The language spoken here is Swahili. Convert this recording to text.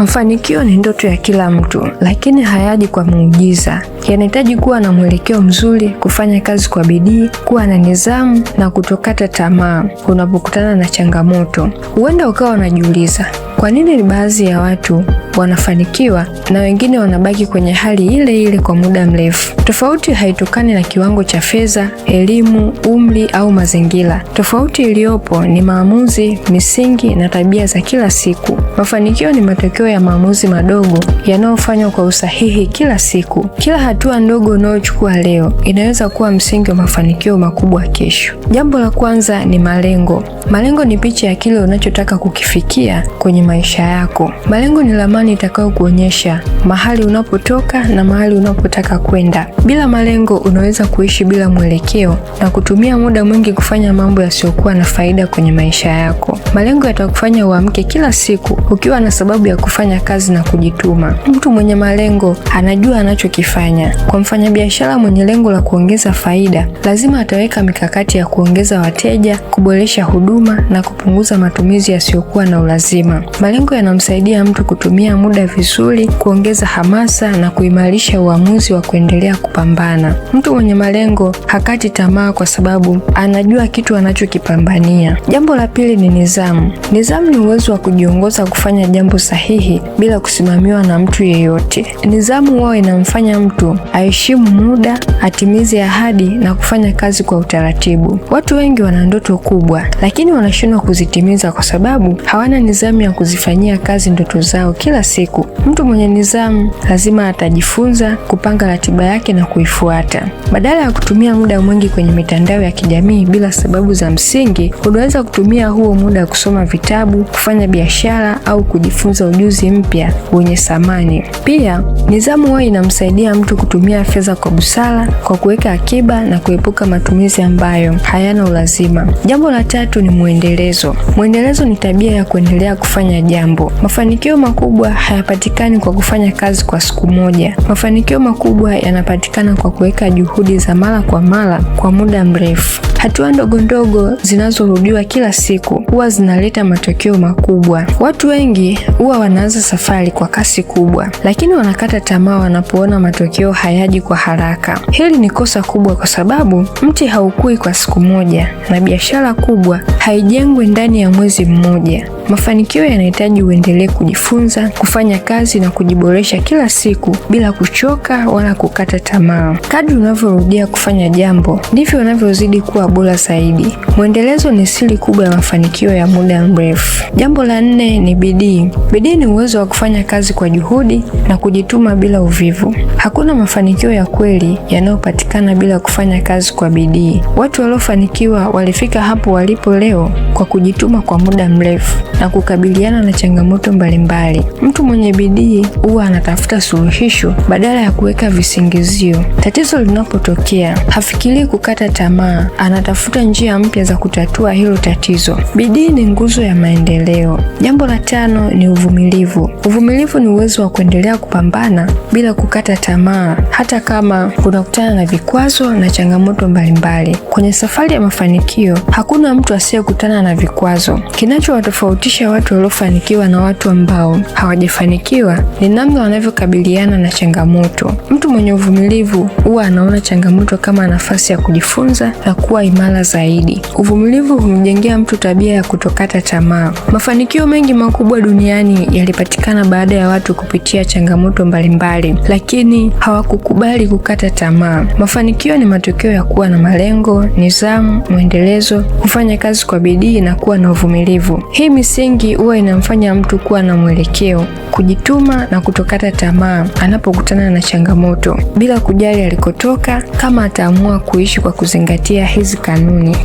Mafanikio ni ndoto ya kila mtu, lakini hayaji kwa muujiza. Yanahitaji kuwa na mwelekeo mzuri, kufanya kazi kwa bidii, kuwa na nidhamu na kutokata tamaa unapokutana na changamoto. Huenda ukawa unajiuliza, kwa nini baadhi ya watu wanafanikiwa na wengine wanabaki kwenye hali ile ile kwa muda mrefu? Tofauti haitokani na kiwango cha fedha, elimu, umri au mazingira. Tofauti iliyopo ni maamuzi, misingi na tabia za kila siku. Mafanikio ni matokeo ya maamuzi madogo yanayofanywa kwa usahihi kila siku. Kila hatua ndogo unayochukua leo inaweza kuwa msingi wa mafanikio makubwa kesho. Jambo la kwanza ni malengo. Malengo ni picha ya kile unachotaka kukifikia kwenye maisha yako. Malengo ni ramani itakayokuonyesha mahali unapotoka na mahali unapotaka kwenda. Bila malengo unaweza kuishi bila mwelekeo na kutumia muda mwingi kufanya mambo yasiyokuwa na faida kwenye maisha yako. Malengo yatakufanya uamke kila siku ukiwa na sababu ya kufanya kazi na kujituma. Mtu mwenye malengo anajua anachokifanya. Kwa mfanyabiashara mwenye lengo la kuongeza faida, lazima ataweka mikakati ya kuongeza wateja, kuboresha huduma na kupunguza matumizi yasiyokuwa na ulazima. Malengo yanamsaidia mtu kutumia muda vizuri, kuongeza hamasa na kuimarisha uamuzi wa kuendelea kupambana. Mtu mwenye malengo hakati tamaa kwa sababu anajua kitu anachokipambania. Jambo la pili ni nidhamu. Nidhamu ni uwezo wa kujiongoza kufanya jambo sahihi bila kusimamiwa na mtu yeyote. Nidhamu huwa inamfanya mtu aheshimu muda, atimize ahadi na kufanya kazi kwa utaratibu. Watu wengi wana ndoto kubwa, lakini wanashindwa kuzitimiza kwa sababu hawana nidhamu ya kuzifanyia kazi ndoto zao kila siku. Mtu mwenye nidhamu lazima atajifunza kupanga ratiba yake na kuifuata. Badala ya kutumia muda mwingi kwenye mitandao ya kijamii bila sababu za msingi, unaweza kutumia huo muda kusoma vitabu, kufanya biashara au kujifunza ujuzi mpya wenye thamani. Pia, nidhamu huwa inamsaidia mtu kutumia fedha kwa busara, kwa kuweka akiba na kuepuka matumizi ambayo hayana ulazima. Jambo la tatu ni mwendelezo. Mwendelezo ni tabia ya kuendelea kufanya jambo. Mafanikio makubwa hayapatikani kwa kufanya kazi kwa siku moja. Mafanikio makubwa yanapatikana kwa kuweka juhudi za mara kwa mara kwa muda mrefu. Hatua ndogo ndogo zinazorudiwa kila siku huwa zinaleta matokeo makubwa. Watu wengi huwa wanaanza safari kwa kasi kubwa, lakini wanakata tamaa wanapoona matokeo hayaji kwa haraka. Hili ni kosa kubwa kwa sababu mti haukui kwa siku moja na biashara kubwa haijengwi ndani ya mwezi mmoja. Mafanikio yanahitaji uendelee kujifunza, kufanya kazi na kujiboresha kila siku bila kuchoka wala kukata tamaa. Kadri unavyorudia kufanya jambo, ndivyo unavyozidi kuwa bora zaidi. Mwendelezo ni siri kubwa ya mafanikio ya muda mrefu. Jambo la 4 ni bidii. Bidii ni uwezo wa kufanya kazi kwa juhudi na kujituma bila uvivu. Hakuna mafanikio ya kweli yanayopatikana bila kufanya kazi kwa bidii. Watu waliofanikiwa walifika hapo walipo leo kwa kujituma kwa muda mrefu na kukabiliana na changamoto mbalimbali. Mtu mwenye bidii huwa anatafuta suluhisho badala ya kuweka visingizio. Tatizo linapotokea, hafikirii kukata tamaa, anatafuta njia mpya za kutatua hilo tatizo. Bidii ni nguzo ya maendeleo. Jambo la 5 ni uvumilivu. Uvumilivu ni uwezo wa kuendelea kupambana bila kukata tamaa, hata kama unakutana na vikwazo na changamoto mbalimbali. Kwenye safari ya mafanikio, hakuna mtu asiyekutana na vikwazo. Kinachowatofautisha watu waliofanikiwa na watu ambao hawajafanikiwa ni namna wanavyokabiliana na changamoto. Mtu mwenye uvumilivu huwa anaona changamoto kama nafasi ya kujifunza na kuwa imara zaidi. Uvumilivu humjengea mtu tabia ya kutokata tamaa. Mafanikio mengi makubwa duniani yalipatikana baada ya watu kupitia changamoto mbalimbali, lakini hawakukubali kukata tamaa. Mafanikio ni matokeo ya kuwa na malengo, nidhamu, mwendelezo, kufanya kazi kwa bidii na kuwa na uvumilivu. Hii misingi huwa inamfanya mtu kuwa na mwelekeo, kujituma na kutokata tamaa anapokutana na changamoto, bila kujali alikotoka, kama ataamua kuishi kwa kuzingatia hizi kanuni.